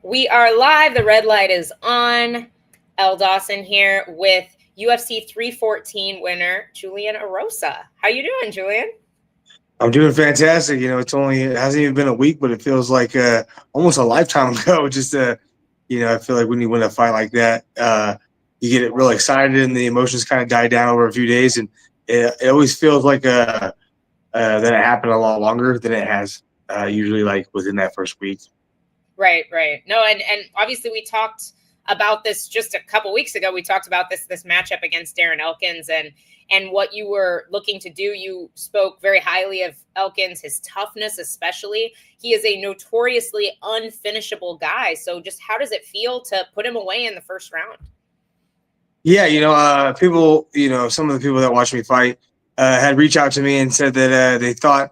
We are live. The red light is on. Elle Dawson here with UFC 314 winner Julian Erosa. How you doing, Julian? I'm doing fantastic. It hasn't even been a week, but it feels like almost a lifetime ago. I feel like when you win a fight like that, you get real excited and the emotions kind of die down over a few days, and it always feels like that it happened a lot longer than it has usually, like within that first week. Right. No, and obviously we talked about this just a couple weeks ago. We talked about this matchup against Darren Elkins and what you were looking to do. You spoke very highly of Elkins, his toughness especially. He is a notoriously unfinishable guy. So just how does it feel to put him away in the first round? Yeah, people, some of the people that watch me fight had reached out to me and said that they thought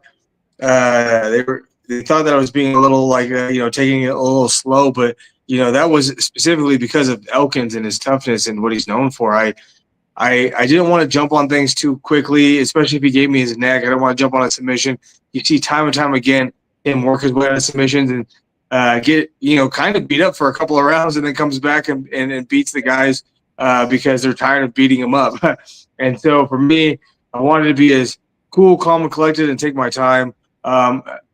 they thought that I was being a little taking it a little slow, but that was specifically because of Elkins and his toughness and what he's known for. I didn't want to jump on things too quickly, especially if he gave me his neck. I don't want to jump on a submission. You see time and time again him work his way out of submissions and get kind of beat up for a couple of rounds, and then comes back and beats the guys because they're tired of beating him up. And so for me, I wanted to be as cool, calm, and collected and take my time.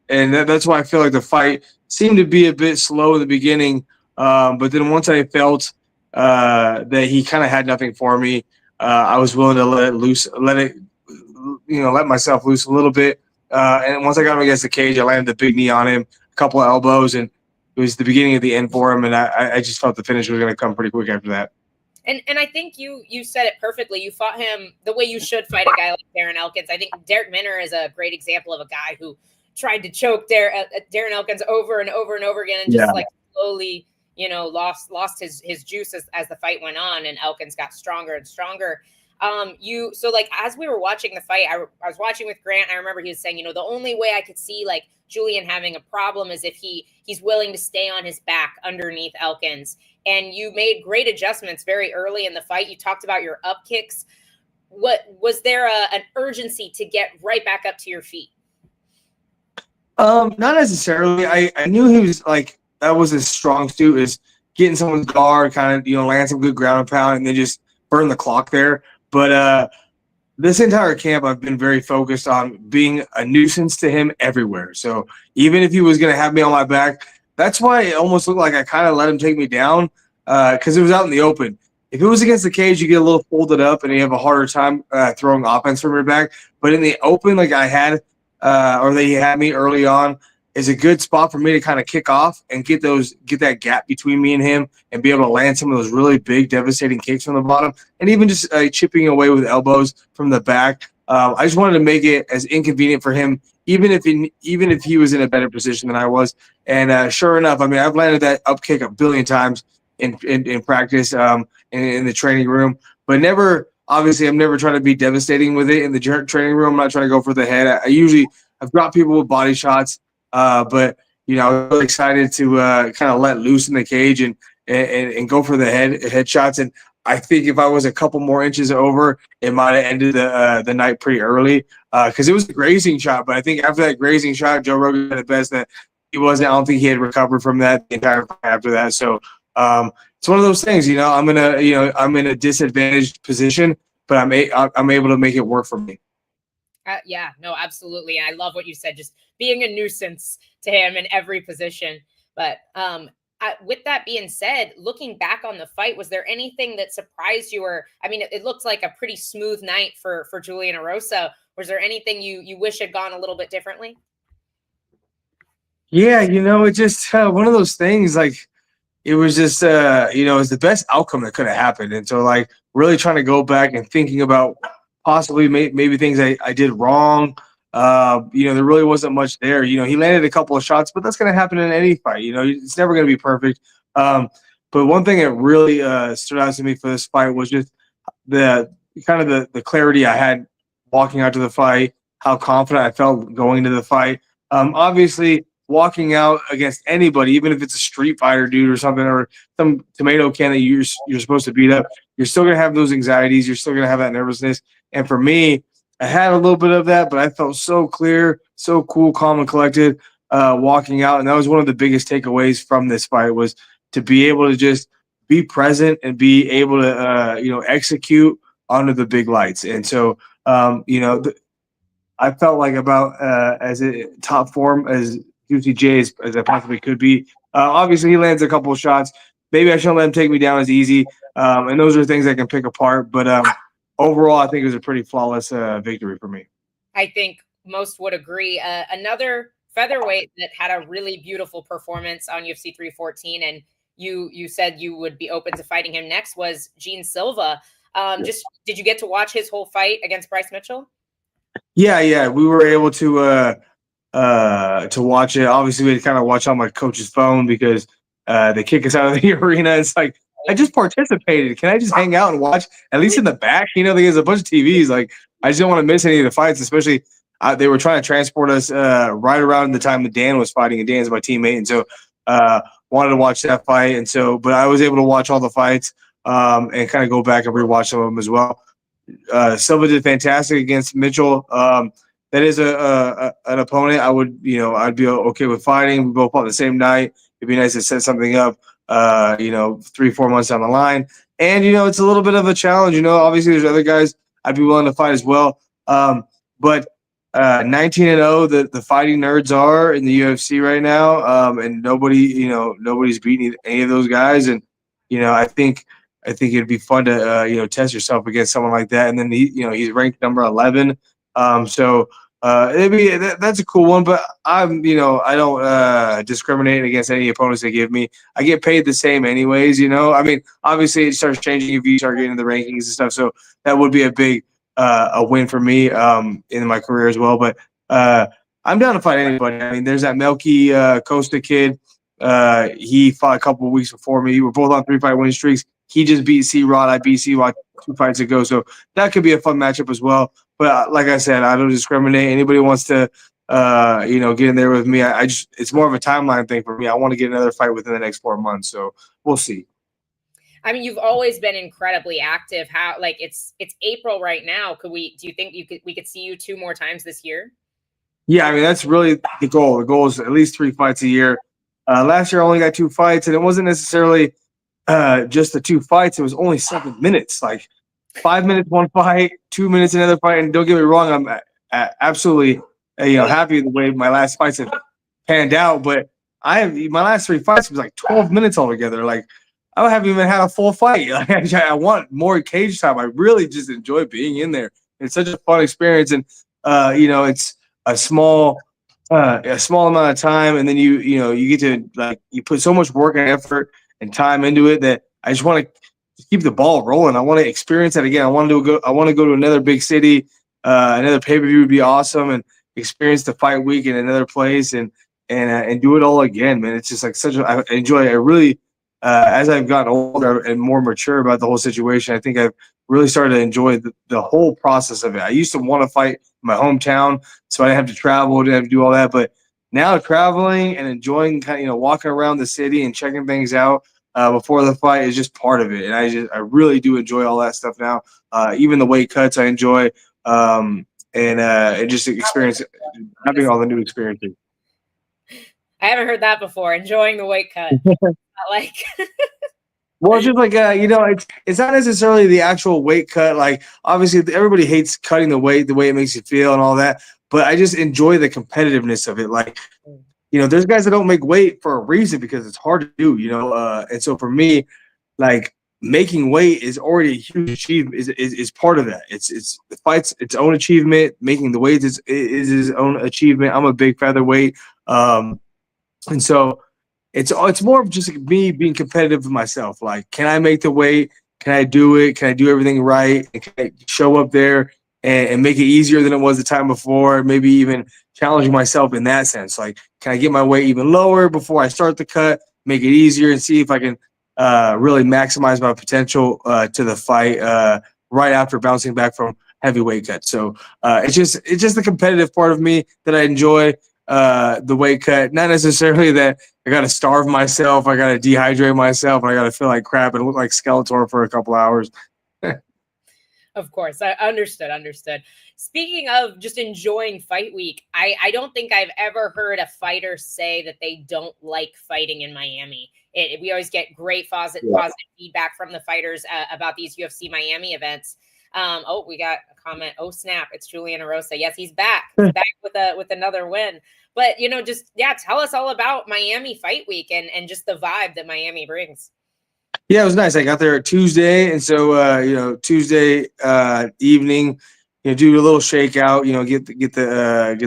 And that's why I feel like the fight seemed to be a bit slow in the beginning. But then once I felt that he kind of had nothing for me, I was willing to let myself loose a little bit. And once I got him against the cage, I landed the big knee on him, a couple of elbows, and it was the beginning of the end for him. And I just felt the finish was going to come pretty quick after that. And I think you said it perfectly. You fought him the way you should fight a guy like Darren Elkins. I think Derek Minner is a great example of a guy who tried to choke Darren Elkins over and over and over again, and just slowly, lost his juice as the fight went on, and Elkins got stronger and stronger. As we were watching the fight, I was watching with Grant. And I remember he was saying, the only way I could see like Julian having a problem is if he's willing to stay on his back underneath Elkins. And you made great adjustments very early in the fight. You talked about your up kicks. What was there an urgency to get right back up to your feet? Not necessarily. I knew he was like that was his strong suit, is getting someone's guard, kind of land some good ground and pound, and then just burn the clock there. But this entire camp, I've been very focused on being a nuisance to him everywhere. So even if he was going to have me on my back, that's why it almost looked like I kind of let him take me down because it was out in the open. If it was against the cage, you get a little folded up and you have a harder time throwing offense from your back. But in the open, like I had or that he had me early on, is a good spot for me to kind of kick off and get that gap between me and him and be able to land some of those really big, devastating kicks from the bottom, and even just chipping away with elbows from the back. I just wanted to make it as inconvenient for him, even if he was in a better position than I was. And sure enough, I mean, I've landed that up kick a billion times in practice, in the training room, but never. Obviously, I'm never trying to be devastating with it in the training room. I'm not trying to go for the head. I've got people with body shots, but I'm really excited to kind of let loose in the cage and go for the head shots. And I think if I was a couple more inches over, it might have ended the night pretty early because it was a grazing shot. But I think after that grazing shot, Joe Rogan had the best that he wasn't. I don't think he had recovered from that the entire fight after that. So it's one of those things. I'm in a disadvantaged position, but I'm able to make it work for me. Yeah, no, absolutely. And I love what you said, just being a nuisance to him in every position. But with that being said, looking back on the fight, was there anything that surprised you? Or, I mean, it looked like a pretty smooth night for Julian Erosa. Was there anything you wish had gone a little bit differently? Yeah, it's just one of those things. Like, it was just, it was the best outcome that could have happened. And so, like, really trying to go back and thinking about possibly maybe things I did wrong. There really wasn't much there. He landed a couple of shots, but that's going to happen in any fight. It's never going to be perfect. But one thing that really stood out to me for this fight was just the clarity I had walking out to the fight, how confident I felt going into the fight. Obviously, walking out against anybody, even if it's a street fighter dude or something, or some tomato can that you're supposed to beat up, you're still going to have those anxieties. You're still going to have that nervousness. And for me, I had a little bit of that, but I felt so clear, so cool, calm, and collected. walking out, and that was one of the biggest takeaways from this fight was to be able to just be present and be able to execute under the big lights. And so I felt like about as a top form as UCJ as I possibly could be. Obviously, he lands a couple of shots. Maybe I shouldn't let him take me down as easy. And those are things I can pick apart. But overall, I think it was a pretty flawless victory for me. I think most would agree. Another featherweight that had a really beautiful performance on UFC 314, and you said you would be open to fighting him next, was Gene Silva. Just did you get to watch his whole fight against Bryce Mitchell? Yeah, we were able to watch it. Obviously, we had to kind of watch on my coach's phone because they kick us out of the arena. It's like, I just participated. Can I just hang out and watch at least in the back? There's a bunch of TVs. Like, I just don't want to miss any of the fights, especially they were trying to transport us right around the time that Dan was fighting, and Dan's my teammate, and so wanted to watch that fight. And so, but I was able to watch all the fights and kind of go back and rewatch some of them as well. Silva did fantastic against Mitchell. That is an opponent I'd be okay with fighting. We both fought the same night. It'd be nice to set something up 3-4 months down the line. And it's a little bit of a challenge. Obviously there's other guys I'd be willing to fight as well. But 19-0 the fighting nerds are in the UFC right now. And nobody's beating any of those guys. And I think it'd be fun to test yourself against someone like that. And then he's ranked number 11. So that's a cool one. But I don't discriminate against any opponents they give me. I get paid the same anyways. I mean, obviously it starts changing if you start getting the rankings and stuff. So that would be a big a win for me in my career as well. But I'm down to fight anybody. I mean, there's that Melky Costa kid. He fought a couple of weeks before me. We're both on 3-fight winning streaks. He just beat C-Rod. I beat C-Rod 2 fights ago. So that could be a fun matchup as well. But like I said, I don't discriminate. Anybody wants to, get in there with me. It's more of a timeline thing for me. I want to get another fight within the next 4 months. So we'll see. I mean, you've always been incredibly active. It's April right now. Do you think we could see you 2 more times this year? Yeah, I mean, that's really the goal. The goal is at least 3 fights a year. Last year I only got 2 fights, and it wasn't necessarily just the 2 fights. It was only 7 minutes, like 5 minutes one fight, 2 minutes another fight. And don't get me wrong, I'm absolutely happy the way my last fights have panned out. But my last 3 fights was like 12 minutes altogether. Like, I haven't even had a full fight. Like, I want more cage time. I really just enjoy being in there. It's such a fun experience, and it's a small amount of time, and then you get to you put so much work and effort and time into it that I just want to keep the ball rolling. I want to experience that again. I want to go to another big city. Another pay-per-view would be awesome, and experience the fight week in another place and do it all again, man. It's just like I enjoy it. I really, as I've gotten older and more mature about the whole situation, I think I've really started to enjoy the whole process of it. I used to want to fight in my hometown, so I didn't have to travel, didn't have to do all that. But now traveling and enjoying walking around the city and checking things out before the fight is just part of it. And I really do enjoy all that stuff now. Even the weight cuts I enjoy, and just experience having all the new experiences. I haven't heard that before. Enjoying the weight cut. Like well, it's just like it's not necessarily the actual weight cut. Like, obviously everybody hates cutting the weight, the way it makes you feel and all that, but I just enjoy the competitiveness of it. Like, there's guys that don't make weight for a reason because it's hard to do, and so for me, like, making weight is already a huge achievement, is part of that. It's the fight's its own achievement. Making the weight is his own achievement. I'm a big featherweight, and so it's more of just me being competitive with myself. Like, can I make the weight? Can I do it? Can I do everything right? And can I show up there and make it easier than it was the time before? Maybe even challenging myself in that sense. Like, can I get my weight even lower before I start the cut? Make it easier and see if I can really maximize my potential to the fight right after bouncing back from heavyweight cut. So it's just the competitive part of me that I enjoy. The weight cut, not necessarily that I got to starve myself, I got to dehydrate myself, and I got to feel like crap and look like Skeletor for a couple hours. Of course, I understood. Speaking of just enjoying fight week, I don't think I've ever heard a fighter say that they don't like fighting in Miami. We always get great positive feedback from the fighters about these UFC Miami events. Oh, we got a comment. Oh snap! It's Julian Erosa. Yes, he's back. He's back with another win. But just tell us all about Miami Fight Week and just the vibe that Miami brings. Yeah, it was nice. I got there Tuesday, and so Tuesday evening, do a little shakeout, get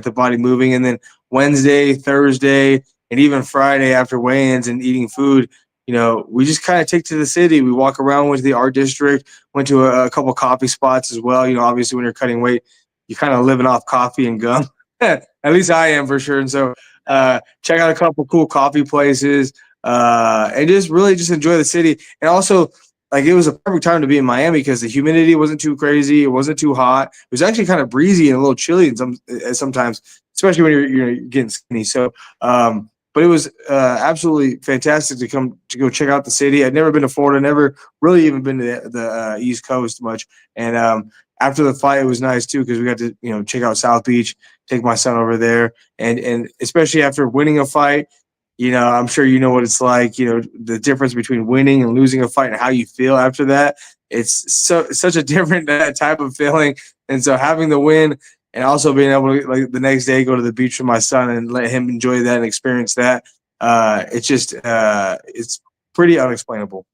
the body moving, and then Wednesday, Thursday, and even Friday after weigh-ins and eating food, we just kind of take to the city. We walk around, went to the art district, went to a couple coffee spots as well. Obviously when you're cutting weight, you're kind of living off coffee and gum. At least I am for sure. And so check out a couple cool coffee places. And just really just enjoy the city. And also, like, it was a perfect time to be in Miami because the humidity wasn't too crazy. It wasn't too hot. It was actually kind of breezy and a little chilly sometimes, especially when you're getting skinny. So, but it was absolutely fantastic to go check out the city. I'd never been to Florida, never really even been to the East Coast much. And after the fight, it was nice too because we got to check out South Beach, take my son over there, and especially after winning a fight. I'm sure you know what it's like, the difference between winning and losing a fight and how you feel after that. It's such a different type of feeling. And so having the win and also being able to, like, the next day go to the beach with my son and let him enjoy that and experience that, it's pretty unexplainable.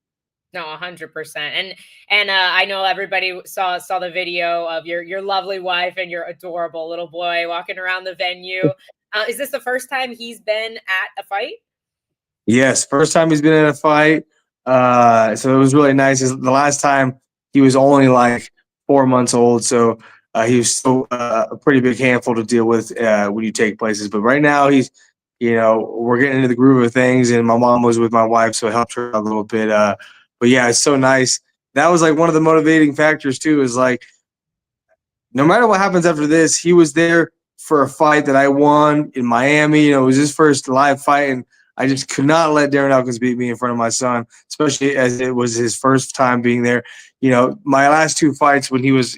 No, 100%. And I know everybody saw the video of your lovely wife and your adorable little boy walking around the venue. Is this the first time he's been at a fight? Yes, first time he's been in a fight. So it was really nice. The last time he was only like 4 months old, so he was still a pretty big handful to deal with when you take places. But right now he's, we're getting into the groove of things, and my mom was with my wife, so it helped her a little bit. But yeah, it's so nice. That was like one of the motivating factors too. Is like, no matter what happens after this, he was there for a fight that I won in Miami. It was his first live fight, and I just could not let Darren Elkins beat me in front of my son, especially as it was his first time being there. My last two fights when he was,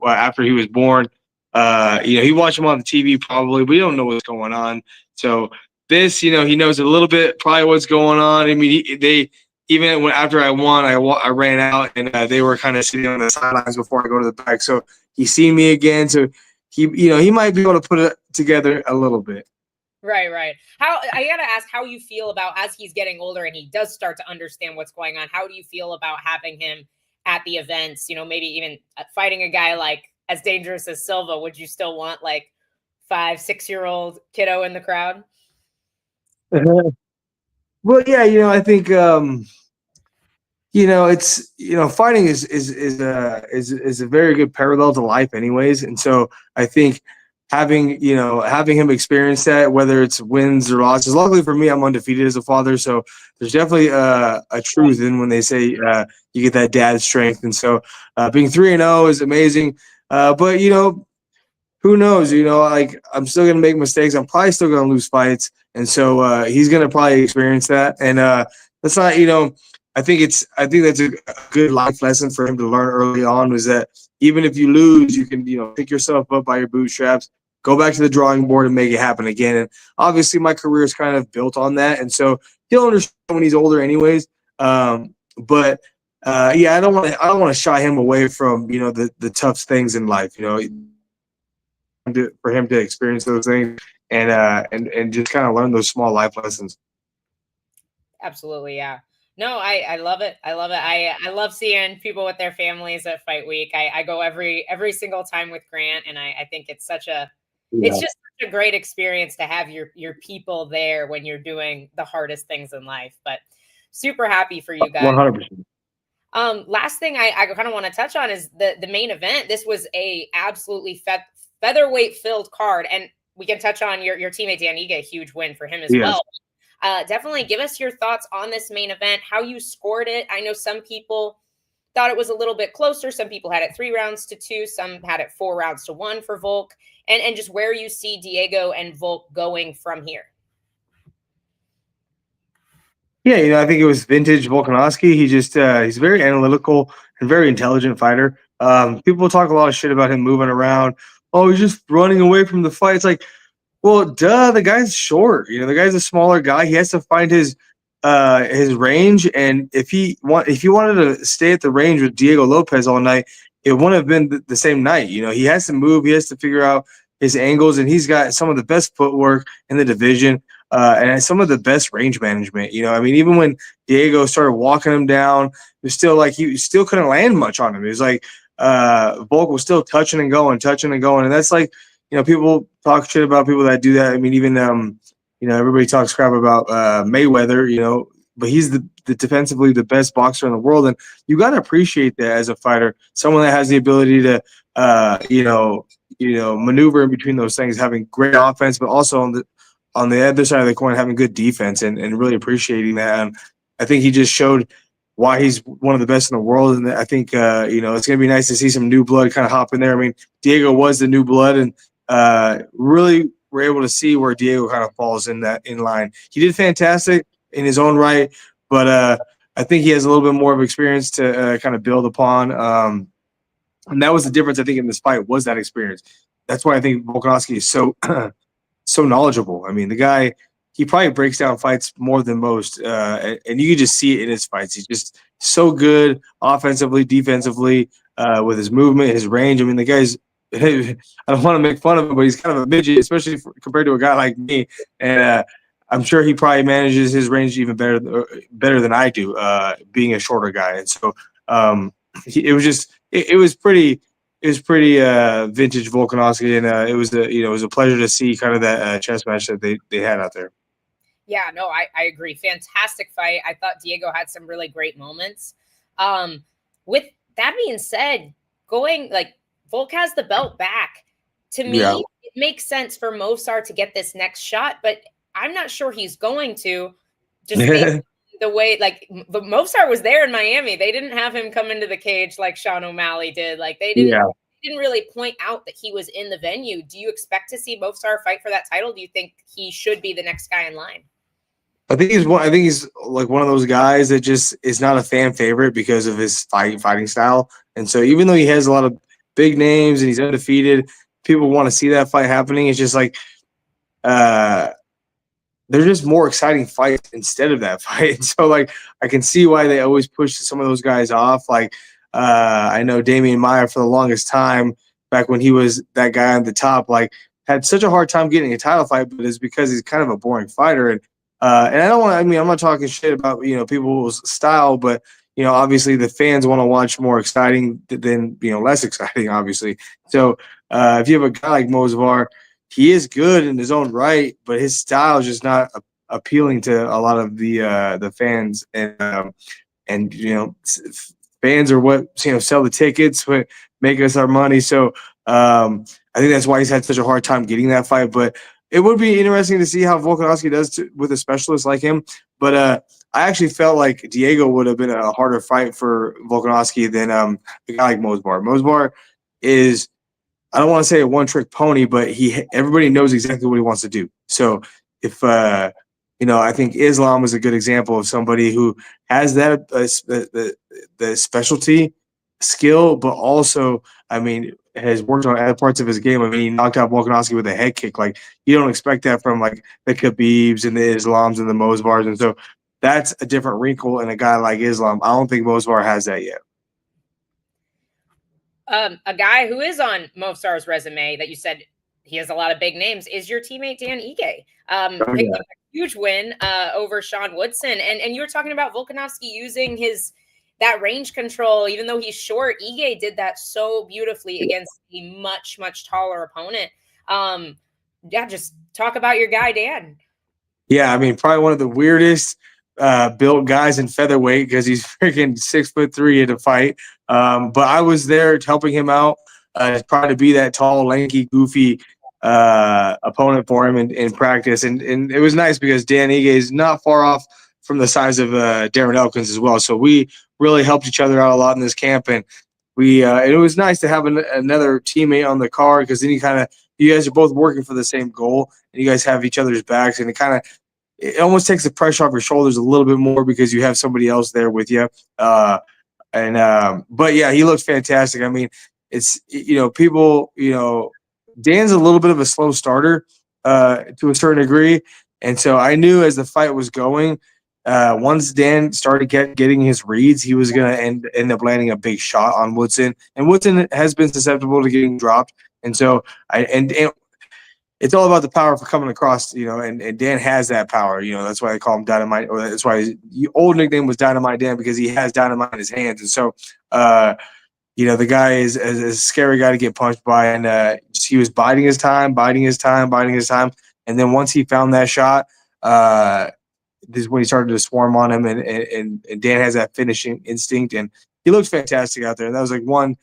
after he was born, he watched him on the TV probably, but he don't know what's going on. So this, he knows a little bit probably what's going on. I mean, even after I won, I ran out, and they were kind of sitting on the sidelines before I go to the back. So he's seen me again, so he might be able to put it together a little bit. Right. I gotta ask how you feel about, as he's getting older and he does start to understand what's going on, how do you feel about having him at the events? Maybe even fighting a guy like as dangerous as Silva. Would you still want like 5-6-year-old kiddo in the crowd? Well, yeah, I think it's fighting is a very good parallel to life anyways. And so I think having him experience that, whether it's wins or losses. Luckily for me, I'm undefeated as a father, so there's definitely a truth in when they say you get that dad strength. And so being 3-0 is amazing. But who knows? Like, I'm still gonna make mistakes. I'm probably still gonna lose fights, and so he's gonna probably experience that. And that's not, I think that's a good life lesson for him to learn early on, was that even if you lose, you can pick yourself up by your bootstraps, go back to the drawing board and make it happen again. And obviously my career is kind of built on that, and so he'll understand when he's older anyways. But I don't want to shy him away from the tough things in life. For him to experience those things and just kind of learn those small life lessons. Absolutely, yeah. No, I love it. I love it. I love seeing people with their families at Fight Week. I go every single time with Grant, and I think it's it's just such a great experience to have your people there when you're doing the hardest things in life. But super happy for you guys. 100%. Last thing I kind of want to touch on is the main event. This was a absolutely featherweight filled card, and we can touch on your teammate Dan Ige, a huge win for him as well. Definitely give us your thoughts on this main event, how you scored it. I know some people thought it was a little bit closer. Some people had it 3-2, some had it 4-1 for Volk, and just where you see Diego and Volk going from here. Yeah, I think it was vintage Volkanovski. He's a very analytical and very intelligent fighter. People talk a lot of shit about him moving around, oh, he's just running away from the fight. It's like, well, duh, the guy's short. The guy's a smaller guy. He has to find his range. And if he wanted to stay at the range with Diego Lopez all night, it wouldn't have been the same night. He has to move. He has to figure out his angles, and he's got some of the best footwork in the division, and some of the best range management. I mean, even when Diego started walking him down, it was still like he still couldn't land much on him. It was like Volk was still touching and going, and that's like, people talk shit about people that do that. I mean, even everybody talks crap about Mayweather, but he's the defensively the best boxer in the world, and you got to appreciate that as a fighter, someone that has the ability to maneuver in between those things, having great offense, but also on the other side of the coin, having good defense, and really appreciating that. And I think he just showed why he's one of the best in the world. And I think it's going to be nice to see some new blood kind of hop in there. I mean, Diego was the new blood, and really we're able to see where Diego kind of falls in line. He did fantastic in his own right, but I think he has a little bit more of experience to kind of build upon. And that was the difference, I think, in this fight, was that experience. That's why I think Volkanovski is so so knowledgeable. I mean, the guy, he probably breaks down fights more than most, and you can just see it in his fights. He's just so good offensively, defensively, with his movement, his range. I mean, the guy's – I don't want to make fun of him, but he's kind of a midget, especially compared to a guy like me. And I'm sure he probably manages his range even better than I do, being a shorter guy. And so it was pretty vintage Volkanovski, and it was a pleasure to see kind of that chess match that they had out there. Yeah, no, I agree. Fantastic fight. I thought Diego had some really great moments. With that being said, Volk has the belt back. To me, It makes sense for Movsar to get this next shot, but I'm not sure he's going to. Just the way, but Movsar was there in Miami. They didn't have him come into the cage like Sean O'Malley did. Like they didn't really point out that he was in the venue. Do you expect to see Movsar fight for that title? Do you think he should be the next guy in line? I think he's like one of those guys that just is not a fan favorite because of his fighting style. And so even though he has a lot of big names and he's undefeated, people want to see that fight happening. It's just like they're just more exciting fights instead of that fight. And so like I can see why they always push some of those guys off. Like I know Damian Maia for the longest time, back when he was that guy on the top, like had such a hard time getting a title fight, but it's because he's kind of a boring fighter. And I don't want to, I mean, I'm not talking shit about, people's style, but, obviously the fans want to watch more exciting than, less exciting, obviously. So if you have a guy like Movsar, he is good in his own right, but his style is just not appealing to a lot of the fans. And fans are what, sell the tickets, what make us our money. So I think that's why he's had such a hard time getting that fight. But it would be interesting to see how Volkanovski does with a specialist like him. But I actually felt like Diego would have been a harder fight for Volkanovski than a guy like Movsar. Movsar is, I don't want to say a one-trick pony, but everybody knows exactly what he wants to do. So if I think Islam is a good example of somebody who has that the specialty skill, but also, I mean, has worked on other parts of his game. I mean, he knocked out Volkanovski with a head kick. Like, you don't expect that from like the Khabibs and the Islams and the Movsars. And so that's a different wrinkle in a guy like Islam. I don't think Movsar has that yet. A guy who is on Movsar's resume that you said he has a lot of big names is your teammate Dan Ige. Picked up a huge win over Sean Woodson. And you were talking about Volkanovski using that range control, even though he's short. Ige did that so beautifully against a much, much taller opponent. Just talk about your guy, Dan. Yeah, I mean, probably one of the weirdest built guys in featherweight because he's freaking 6'3" in a fight. But I was there helping him out, trying to be that tall, lanky, goofy opponent for him in practice. And it was nice because Dan Ige is not far off from the size of Darren Elkins as well. So we really helped each other out a lot in this camp. And it was nice to have another teammate on the card because then you guys are both working for the same goal and you guys have each other's backs, and it almost takes the pressure off your shoulders a little bit more because you have somebody else there with you. But yeah, he looked fantastic. I mean, it's, people, Dan's a little bit of a slow starter to a certain degree, and so I knew as the fight was going, once Dan started getting his reads, he was going to end up landing a big shot on Woodson, and Woodson has been susceptible to getting dropped, and so and it's all about the power for coming across, and Dan has that power. That's why they call him Dynamite, or that's why his old nickname was Dynamite Dan, because he has dynamite in his hands. And so, the guy is a scary guy to get punched by, and he was biding his time, and then once he found that shot, this is when he started to swarm on him, and Dan has that finishing instinct, and he looked fantastic out there. And that was like one.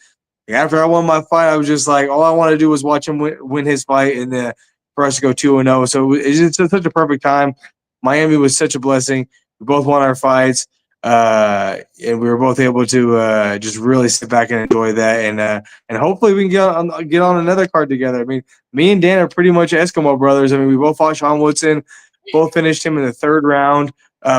After I won my fight, I was just like, all I wanted to do was watch him win his fight, and for us to go 2-0. So it's just such a perfect time. Miami was such a blessing. We both won our fights, and we were both able to just really sit back and enjoy that. And hopefully we can get on another card together. I mean, me and Dan are pretty much Eskimo brothers. I mean, we both fought Sean Woodson, both finished him in the third round.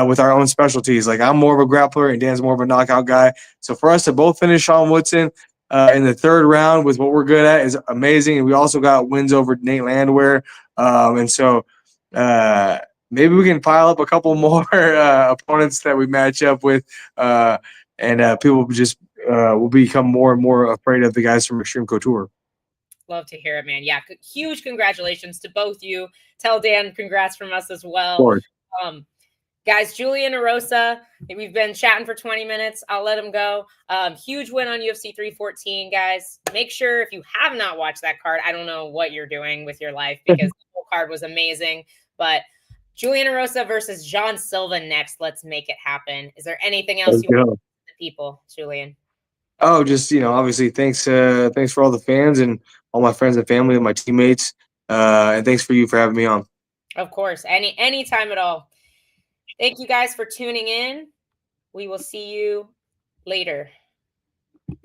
With our own specialties. Like, I'm more of a grappler and Dan's more of a knockout guy. So for us to both finish Sean Woodson in the third round with what we're good at is amazing. And we also got wins over Nate Landwehr. And so maybe we can pile up a couple more opponents that we match up with. And people just will become more and more afraid of the guys from Extreme Couture. Love to hear it, man. Yeah, huge congratulations to both you. Tell Dan congrats from us as well. Guys, Julian Erosa, we've been chatting for 20 minutes. I'll let him go. Huge win on UFC 314, guys. Make sure, if you have not watched that card, I don't know what you're doing with your life, because the whole card was amazing. But Julian Erosa versus John Silva next. Let's make it happen. Is there anything else you want to say to the people, Julian? Oh, just, obviously, thanks for all the fans and all my friends and family and my teammates. And thanks for you for having me on. Of course. Anytime at all. Thank you guys for tuning in. We will see you later.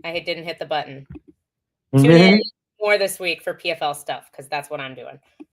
I didn't hit the button. Tune in more this week for PFL stuff, because that's what I'm doing.